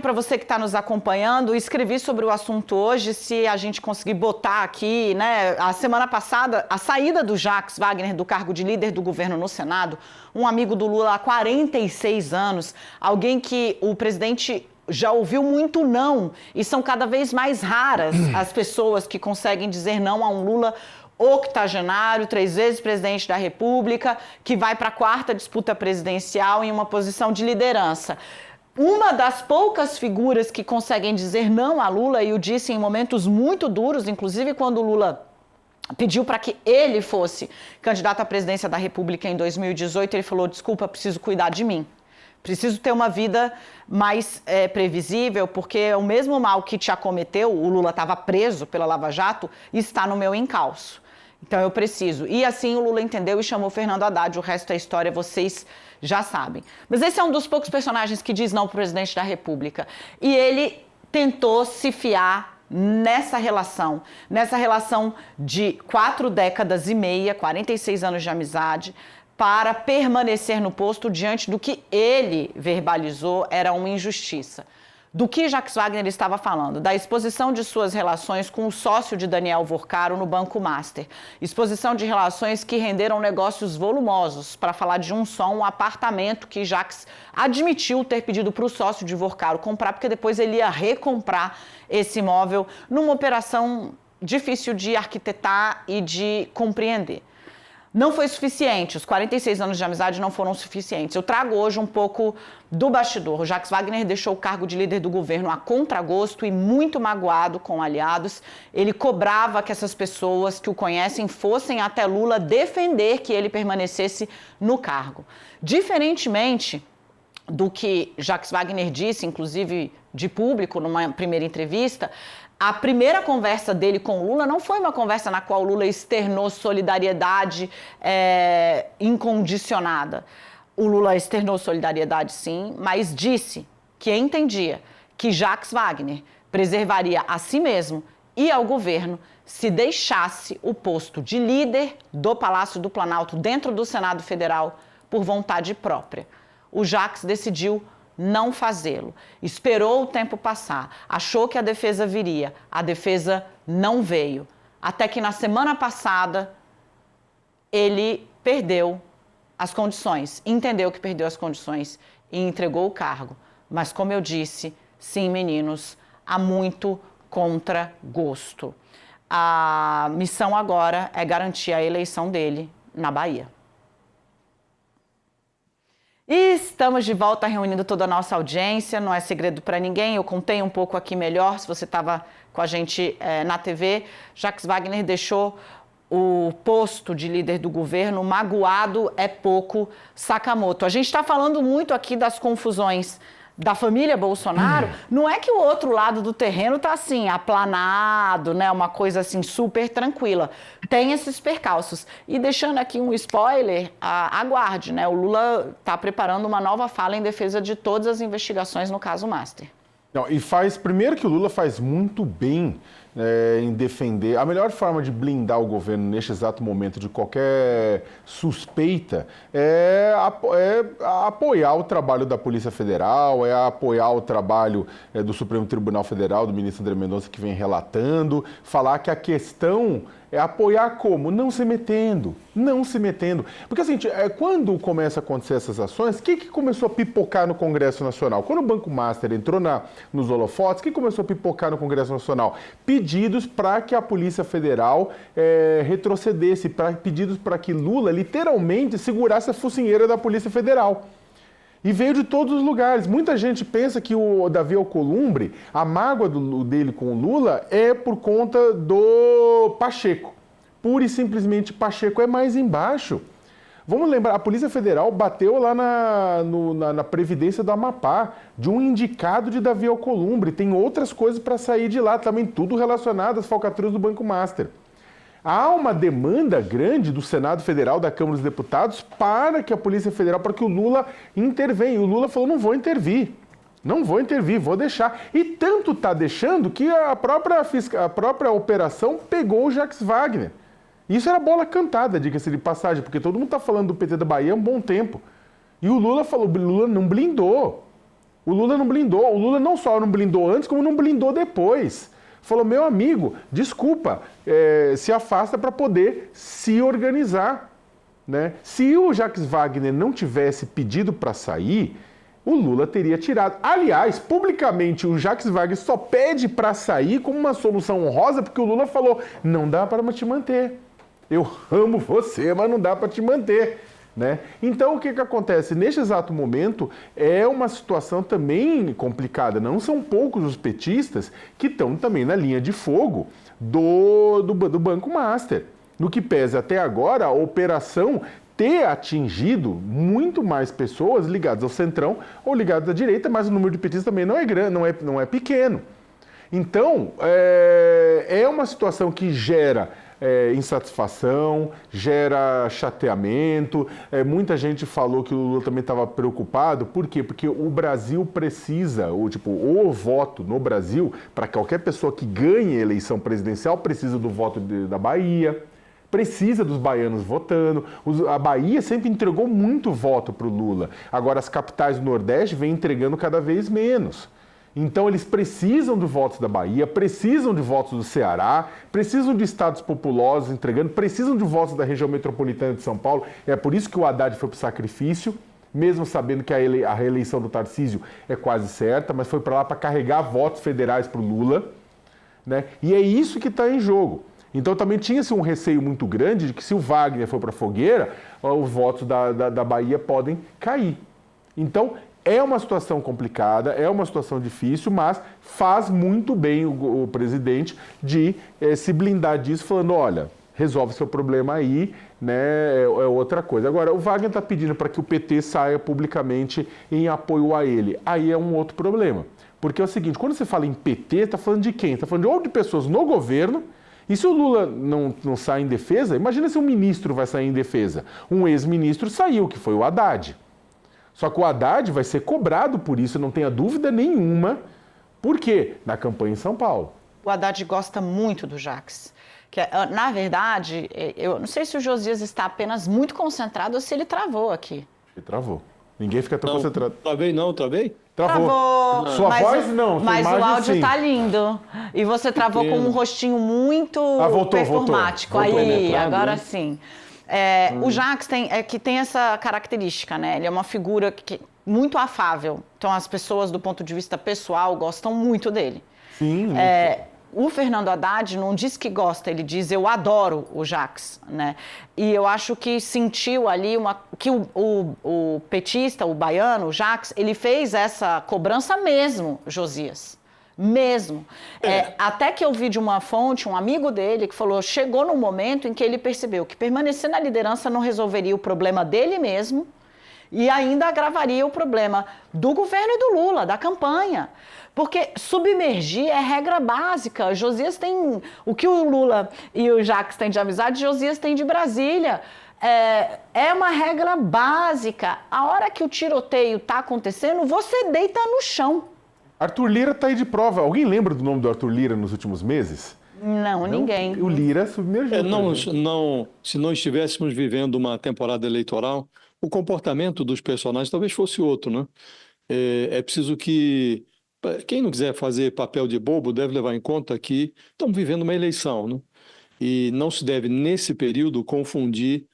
Para você que está nos acompanhando, escrevi sobre o assunto hoje, se a gente conseguir botar aqui, né, a semana passada, a saída do Jacques Wagner do cargo de líder do governo no Senado, um amigo do Lula há 46 anos, alguém que o presidente já ouviu muito não, e são cada vez mais raras as pessoas que conseguem dizer não a um Lula octogenário, 3 vezes presidente da República, que vai para a 4ª disputa presidencial em uma posição de liderança. Uma das poucas figuras que conseguem dizer não a Lula, e o disse em momentos muito duros, inclusive quando o Lula pediu para que ele fosse candidato à presidência da República em 2018, ele falou, desculpa, preciso cuidar de mim. Preciso ter uma vida mais previsível, porque o mesmo mal que te acometeu, o Lula estava preso pela Lava Jato, está no meu encalço. Então eu preciso. E assim o Lula entendeu e chamou Fernando Haddad. O resto é história, vocês já sabem. Mas esse é um dos poucos personagens que diz não para o presidente da República. E ele tentou se fiar nessa relação de 4 décadas e meia, 46 anos de amizade, para permanecer no posto diante do que ele verbalizou era uma injustiça. Do que Jacques Wagner estava falando? Da exposição de suas relações com o sócio de Daniel Vorcaro no Banco Master. Exposição de relações que renderam negócios volumosos, para falar de um apartamento que Jacques admitiu ter pedido para o sócio de Vorcaro comprar, porque depois ele ia recomprar esse imóvel numa operação difícil de arquitetar e de compreender. Não foi suficiente, os 46 anos de amizade não foram suficientes. Eu trago hoje um pouco do bastidor. O Jacques Wagner deixou o cargo de líder do governo a contragosto e muito magoado com aliados. Ele cobrava que essas pessoas que o conhecem fossem até Lula defender que ele permanecesse no cargo. Diferentemente do que Jacques Wagner disse, inclusive de público, numa primeira entrevista, a primeira conversa dele com o Lula não foi uma conversa na qual o Lula externou solidariedade incondicionada. O Lula externou solidariedade, sim, mas disse que entendia que Jacques Wagner preservaria a si mesmo e ao governo se deixasse o posto de líder do Palácio do Planalto dentro do Senado Federal por vontade própria. O Jacques decidiu não fazê-lo. Esperou o tempo passar, achou que a defesa viria, a defesa não veio. Até que na semana passada ele perdeu as condições, entendeu que perdeu as condições e entregou o cargo. Mas como eu disse, sim, meninos, há muito contragosto. A missão agora é garantir a eleição dele na Bahia. E estamos de volta reunindo toda a nossa audiência, não é segredo para ninguém, eu contei um pouco aqui melhor, se você estava com a gente na TV, Jacques Wagner deixou o posto de líder do governo, magoado é pouco Sakamoto. A gente está falando muito aqui das confusões da família Bolsonaro, não é que o outro lado do terreno está assim, aplanado, né, uma coisa assim super tranquila. Tem esses percalços. E deixando aqui um spoiler, aguarde, né, o Lula está preparando uma nova fala em defesa de todas as investigações no caso Master. Não, e primeiro que o Lula faz muito bem em defender. A melhor forma de blindar o governo neste exato momento de qualquer suspeita é apoiar o trabalho da Polícia Federal, é apoiar o trabalho do Supremo Tribunal Federal, do ministro André Mendonça, que vem relatando, falar que a questão é apoiar como? Não se metendo. Porque, assim, quando começa a acontecer essas ações, o que começou a pipocar no Congresso Nacional? Quando o Banco Master entrou nos holofotes, o que começou a pipocar no Congresso Nacional? Pedidos para que a Polícia Federal retrocedesse, pedidos para que Lula literalmente segurasse a focinheira da Polícia Federal. E veio de todos os lugares. Muita gente pensa que o Davi Alcolumbre, a mágoa dele com o Lula é por conta do Pacheco. Pura e simplesmente Pacheco é mais embaixo. Vamos lembrar, a Polícia Federal bateu lá na Previdência do Amapá, de um indicado de Davi Alcolumbre. Tem outras coisas para sair de lá, também tudo relacionado às falcatruas do Banco Master. Há uma demanda grande do Senado Federal, da Câmara dos Deputados, para que a Polícia Federal, para que o Lula intervenha. E o Lula falou, não vou intervir, vou deixar. E tanto está deixando que a própria operação pegou o Jacques Wagner. Isso era bola cantada, diga-se de passagem, porque todo mundo está falando do PT da Bahia há um bom tempo. E o Lula falou, o Lula não blindou. O Lula não blindou. O Lula não só não blindou antes, como não blindou depois. Falou, meu amigo, desculpa, se afasta para poder se organizar. Né? Se o Jacques Wagner não tivesse pedido para sair, o Lula teria tirado. Aliás, publicamente, o Jacques Wagner só pede para sair como uma solução honrosa, porque o Lula falou, não dá para te manter. Eu amo você, mas não dá para te manter. Né? Então, o que acontece? Neste exato momento, é uma situação também complicada. Não são poucos os petistas que estão também na linha de fogo do Banco Master. No que pesa até agora, a operação ter atingido muito mais pessoas ligadas ao centrão ou ligadas à direita, mas o número de petistas também não é grande, não é pequeno. Então, é uma situação que gera insatisfação, gera chateamento. Muita gente falou que o Lula também estava preocupado. Por quê? Porque o Brasil precisa, o voto no Brasil, para qualquer pessoa que ganhe a eleição presidencial, precisa do voto da Bahia, precisa dos baianos votando. A Bahia sempre entregou muito voto para o Lula. Agora, as capitais do Nordeste vêm entregando cada vez menos. Então, eles precisam de votos da Bahia, precisam de votos do Ceará, precisam de estados populosos entregando, precisam de votos da região metropolitana de São Paulo. É por isso que o Haddad foi para o sacrifício, mesmo sabendo que a reeleição do Tarcísio é quase certa, mas foi para lá para carregar votos federais para o Lula. Né? E é isso que está em jogo. Então, também tinha-se um receio muito grande de que, se o Wagner for para a fogueira, os votos da Bahia podem cair. Então, é uma situação complicada, é uma situação difícil, mas faz muito bem o presidente de se blindar disso, falando, olha, resolve seu problema aí, né, é outra coisa. Agora, o Wagner está pedindo para que o PT saia publicamente em apoio a ele. Aí é um outro problema. Porque é o seguinte, quando você fala em PT, está falando de quem? Está falando de ou de pessoas no governo. E se o Lula não sai em defesa, imagina se um ministro vai sair em defesa. Um ex-ministro saiu, que foi o Haddad. Só que o Haddad vai ser cobrado por isso, não tenha dúvida nenhuma. Por quê? Na campanha em São Paulo. O Haddad gosta muito do Jacques. Na verdade, eu não sei se o Josias está apenas muito concentrado ou se ele travou aqui. Ele travou. Ninguém fica tão concentrado. Travei. Travou. Sua voz não, mas sua imagem, o áudio sim. Tá lindo. E você travou com um rostinho muito performático. Voltou, aí, agora sim. O Jacques tem essa característica, né? Ele é uma figura muito afável. Então, as pessoas, do ponto de vista pessoal, gostam muito dele. Sim. O Fernando Haddad não diz que gosta, ele diz, eu adoro o Jacques, né? E eu acho que sentiu ali que o petista, o baiano, o Jacques, ele fez essa cobrança mesmo, Josias. Mesmo. Até que eu vi de uma fonte, um amigo dele, que falou, chegou no momento em que ele percebeu que permanecer na liderança não resolveria o problema dele mesmo e ainda agravaria o problema do governo e do Lula, da campanha. Porque submergir é regra básica. Josias tem... O que o Lula e o Jacques têm de amizade, Josias tem de Brasília. É uma regra básica. A hora que o tiroteio está acontecendo, você deita no chão. Arthur Lira está aí de prova. Alguém lembra do nome do Arthur Lira nos últimos meses? Não, ninguém. O Lira submergiu. Se não estivéssemos vivendo uma temporada eleitoral, o comportamento dos personagens talvez fosse outro, né? É preciso que... Quem não quiser fazer papel de bobo deve levar em conta que estamos vivendo uma eleição, né? E não se deve, nesse período, confundir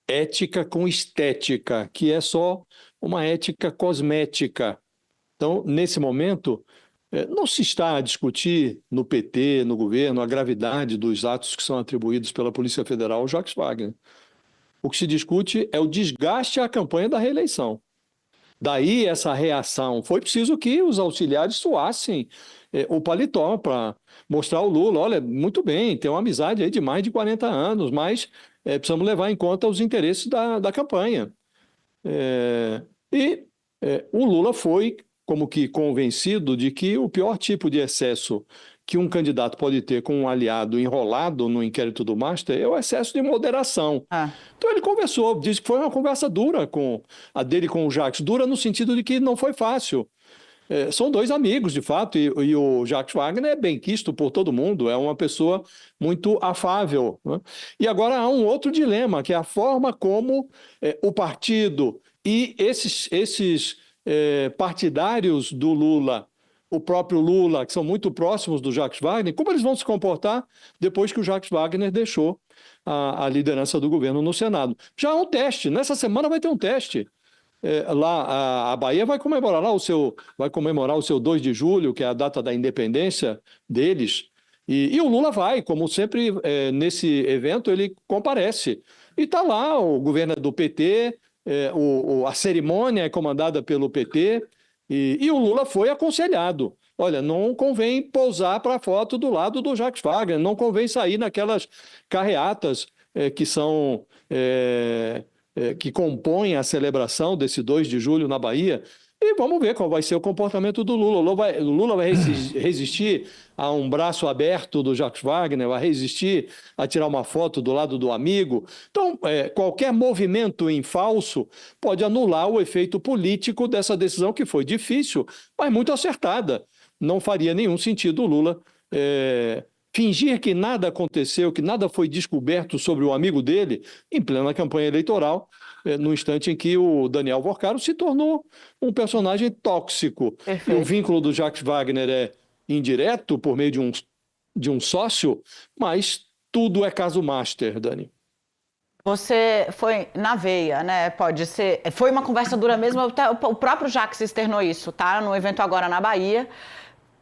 ética com estética, que é só uma ética cosmética. Então, nesse momento, não se está a discutir no PT, no governo, a gravidade dos atos que são atribuídos pela Polícia Federal ao Jacques Wagner. O que se discute é o desgaste à campanha da reeleição. Daí essa reação. Foi preciso que os auxiliares suassem o paletó para mostrar ao Lula, olha, muito bem, tem uma amizade aí de mais de 40 anos, mas precisamos levar em conta os interesses da campanha. O Lula foi como que convencido de que o pior tipo de excesso que um candidato pode ter com um aliado enrolado no inquérito do Master é o excesso de moderação. Então ele conversou, disse que foi uma conversa dura a dele com o Jacques, dura no sentido de que não foi fácil. São dois amigos, de fato, e o Jacques Wagner é bem quisto por todo mundo, é uma pessoa muito afável, né? E agora há um outro dilema, que é a forma como o partido e esses partidários do Lula, o próprio Lula, que são muito próximos do Jacques Wagner, como eles vão se comportar depois que o Jacques Wagner deixou a liderança do governo no Senado. Já há um teste, nessa semana vai ter um teste. Lá a Bahia vai comemorar o seu 2 de julho, que é a data da independência deles, e o Lula vai, como sempre, nesse evento ele comparece. E está lá, o governo é do PT, a cerimônia é comandada pelo PT, e o Lula foi aconselhado. Olha, não convém pousar para a foto do lado do Jacques Wagner, não convém sair naquelas carreatas que são... que compõem a celebração desse 2 de julho na Bahia, e vamos ver qual vai ser o comportamento do Lula. O Lula vai resistir a um braço aberto do Jacques Wagner, vai resistir a tirar uma foto do lado do amigo. Então, qualquer movimento em falso pode anular o efeito político dessa decisão, que foi difícil, mas muito acertada. Não faria nenhum sentido o Lula fingir que nada aconteceu, que nada foi descoberto sobre o amigo dele em plena campanha eleitoral, no instante em que o Daniel Vorcaro se tornou um personagem tóxico. Perfeito. E o vínculo do Jacques Wagner é indireto, por meio de um sócio, mas tudo é caso master, Dani. Você foi na veia, né? Pode ser. Foi uma conversa dura mesmo. Até o próprio Jacques externou isso, tá? No evento agora na Bahia.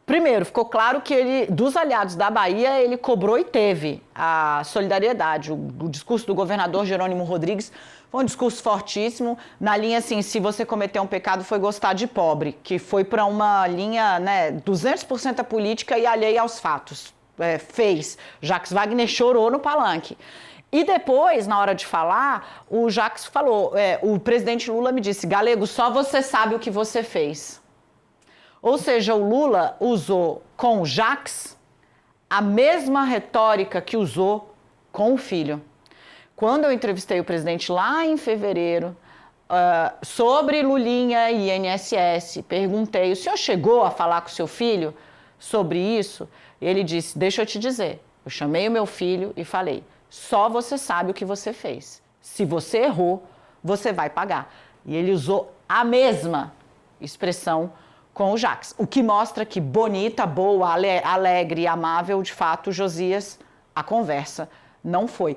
Primeiro, ficou claro que ele, dos aliados da Bahia, ele cobrou e teve a solidariedade. O discurso do governador Jerônimo Rodrigues foi um discurso fortíssimo, na linha assim, se você cometer um pecado foi gostar de pobre, que foi para uma linha, né, 200% política e alheia aos fatos. Fez. Jacques Wagner chorou no palanque. E depois, na hora de falar, o Jacques falou, o presidente Lula me disse, Galego, só você sabe o que você fez. Ou seja, o Lula usou com o Jacques a mesma retórica que usou com o filho. Quando eu entrevistei o presidente lá em fevereiro sobre Lulinha e INSS, perguntei, o senhor chegou a falar com o seu filho sobre isso? Ele disse, deixa eu te dizer, eu chamei o meu filho e falei, só você sabe o que você fez. Se você errou, você vai pagar. E ele usou a mesma expressão com o Jacques, o que mostra que bonita, boa, alegre e amável, de fato, Josias, a conversa não foi.